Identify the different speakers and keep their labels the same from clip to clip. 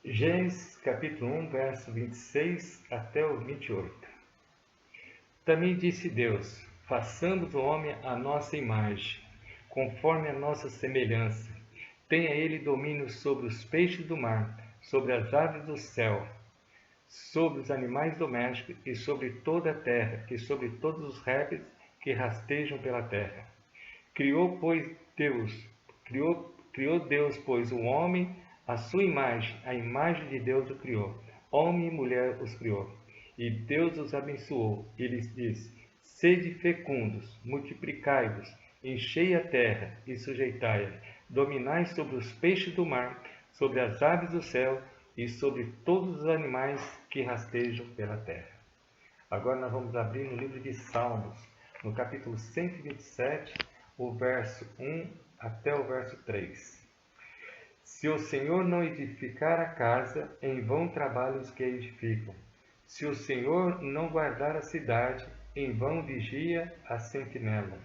Speaker 1: Gênesis capítulo 1, verso 26 até o 28. Também disse Deus: façamos o homem à nossa imagem, conforme a nossa semelhança. Tenha ele domínio sobre os peixes do mar, sobre as aves do céu, sobre os animais domésticos e sobre toda a terra, e sobre todos os répteis que rastejam pela terra. Criou Deus, pois, o homem à sua imagem, a imagem de Deus o criou. Homem e mulher os criou. E Deus os abençoou, e lhes disse: sede fecundos, multiplicai-vos, enchei a terra e sujeitai-a, dominai sobre os peixes do mar, sobre as aves do céu e sobre todos os animais que rastejam pela terra. Agora nós vamos abrir no livro de Salmos, no capítulo 127, o verso 1 até o verso 3. Se o Senhor não edificar a casa, em vão trabalham os que a edificam. Se o Senhor não guardar a cidade, em vão vigia a sentinela.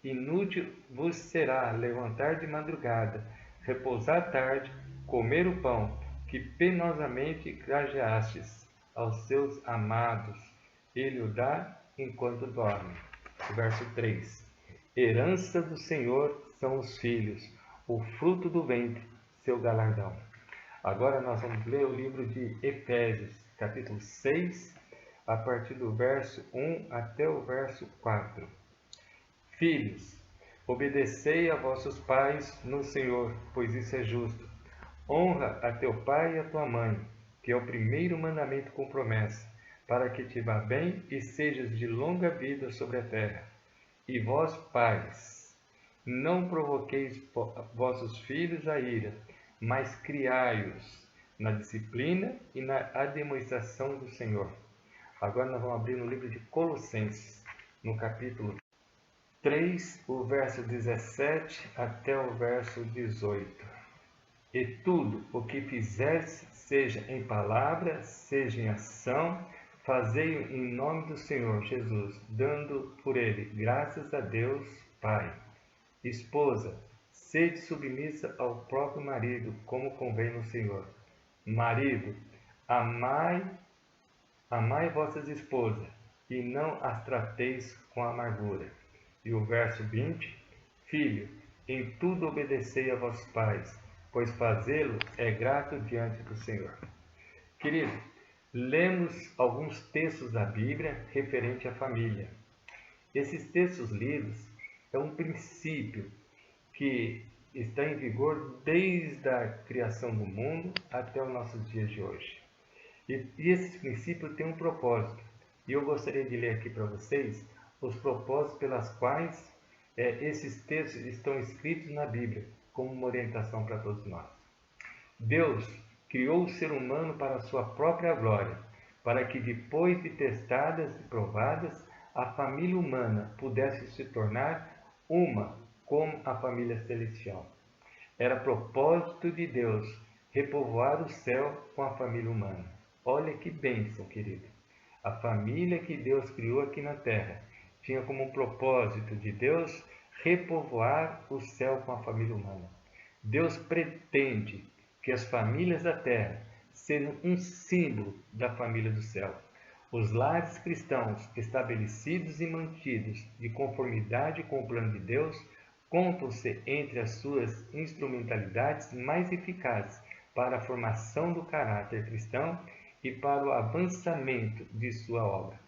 Speaker 1: Inútil vos será levantar de madrugada, repousar à tarde, comer o pão que penosamente grajeastes aos seus amados. Ele o dá enquanto dorme. Verso 3. Herança do Senhor são os filhos, o fruto do ventre, seu galardão. Agora nós vamos ler o livro de Efésios, capítulo 6, a partir do verso 1 até o verso 4. Filhos, obedecei a vossos pais no Senhor, pois isso é justo. Honra a teu pai e a tua mãe, que é o primeiro mandamento com promessa, para que te vá bem e sejas de longa vida sobre a terra. E vós, pais, não provoqueis vossos filhos a ira, mas criai-os na disciplina e na admoestação do Senhor. Agora nós vamos abrir no livro de Colossenses, no capítulo 3, o verso 17 até o verso 18. E tudo o que fizeres, seja em palavra, seja em ação, fazei-o em nome do Senhor Jesus, dando por ele graças a Deus Pai. Esposa, sede submissa ao próprio marido, como convém no Senhor. Marido, amai vossas esposas, e não as trateis com amargura. E o verso 20, filho, em tudo obedecei a vossos pais, pois fazê-lo é grato diante do Senhor. Querido, lemos alguns textos da Bíblia referente à família. Esses textos lidos é um princípio que está em vigor desde a criação do mundo até os nossos dias de hoje. E esse princípio tem um propósito. E eu gostaria de ler aqui para vocês os propósitos pelas quais esses textos estão escritos na Bíblia, como uma orientação para todos nós. Deus criou o ser humano para a sua própria glória, para que depois de testadas e provadas, a família humana pudesse se tornar uma como a família celestial. Era propósito de Deus repovoar o céu com a família humana. Olha que bênção, querido. A família que Deus criou aqui na terra tinha como propósito de Deus repovoar o céu com a família humana. Deus pretende que as famílias da terra sejam um símbolo da família do céu. Os lares cristãos estabelecidos e mantidos de conformidade com o plano de Deus contam-se entre as suas instrumentalidades mais eficazes para a formação do caráter cristão e para o avançamento de sua obra.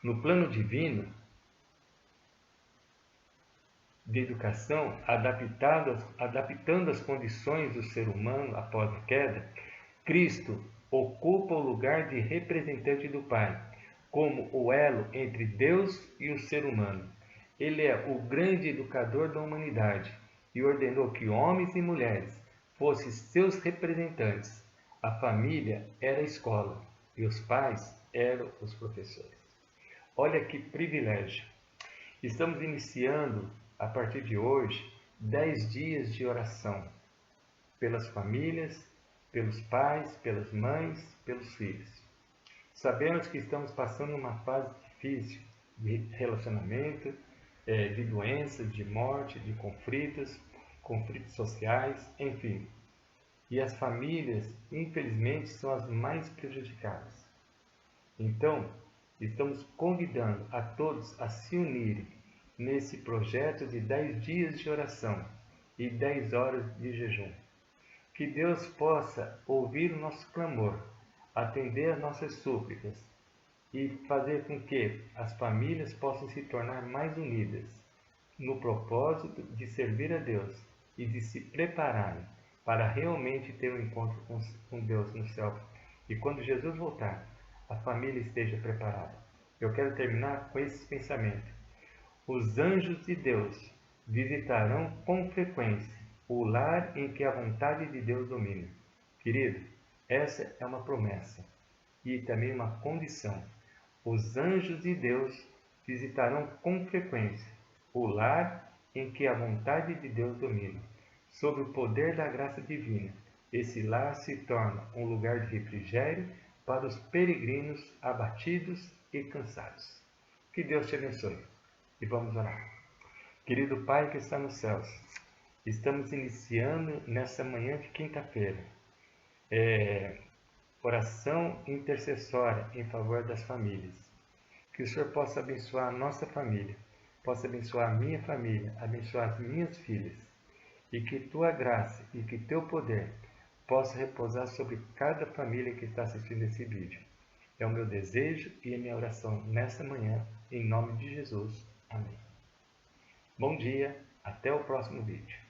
Speaker 1: No plano divino de educação, adaptando as condições do ser humano após a queda, Cristo ocupa o lugar de representante do Pai, como o elo entre Deus e o ser humano. Ele é o grande educador da humanidade e ordenou que homens e mulheres fossem seus representantes. A família era a escola e os pais eram os professores. Olha que privilégio! Estamos iniciando, a partir de hoje, 10 dias de oração pelas famílias, pelos pais, pelas mães, pelos filhos. Sabemos que estamos passando uma fase difícil de relacionamento, de doenças, de morte, de conflitos sociais, enfim. e as famílias, infelizmente, são as mais prejudicadas. Então, estamos convidando a todos a se unirem nesse projeto de 10 dias de oração e 10 horas de jejum. Que Deus possa ouvir o nosso clamor, atender as nossas súplicas e fazer com que as famílias possam se tornar mais unidas no propósito de servir a Deus e de se prepararem para realmente ter um encontro com Deus no céu. E quando Jesus voltar, a família esteja preparada. Eu quero terminar com esse pensamento. Os anjos de Deus visitarão com frequência o lar em que a vontade de Deus domina. Querido, essa é uma promessa e também uma condição. Os anjos de Deus visitarão com frequência o lar em que a vontade de Deus domina. Sob o poder da graça divina, esse lar se torna um lugar de refrigério para os peregrinos abatidos e cansados. Que Deus te abençoe. E vamos orar. Querido Pai que está nos céus, estamos iniciando nessa manhã de quinta-feira oração intercessória em favor das famílias. Que o Senhor possa abençoar a nossa família, possa abençoar a minha família, abençoar as minhas filhas, e que Tua graça e que Teu poder possa repousar sobre cada família que está assistindo esse vídeo. É o meu desejo e a minha oração nesta manhã, em nome de Jesus. Amém. Bom dia, até o próximo vídeo.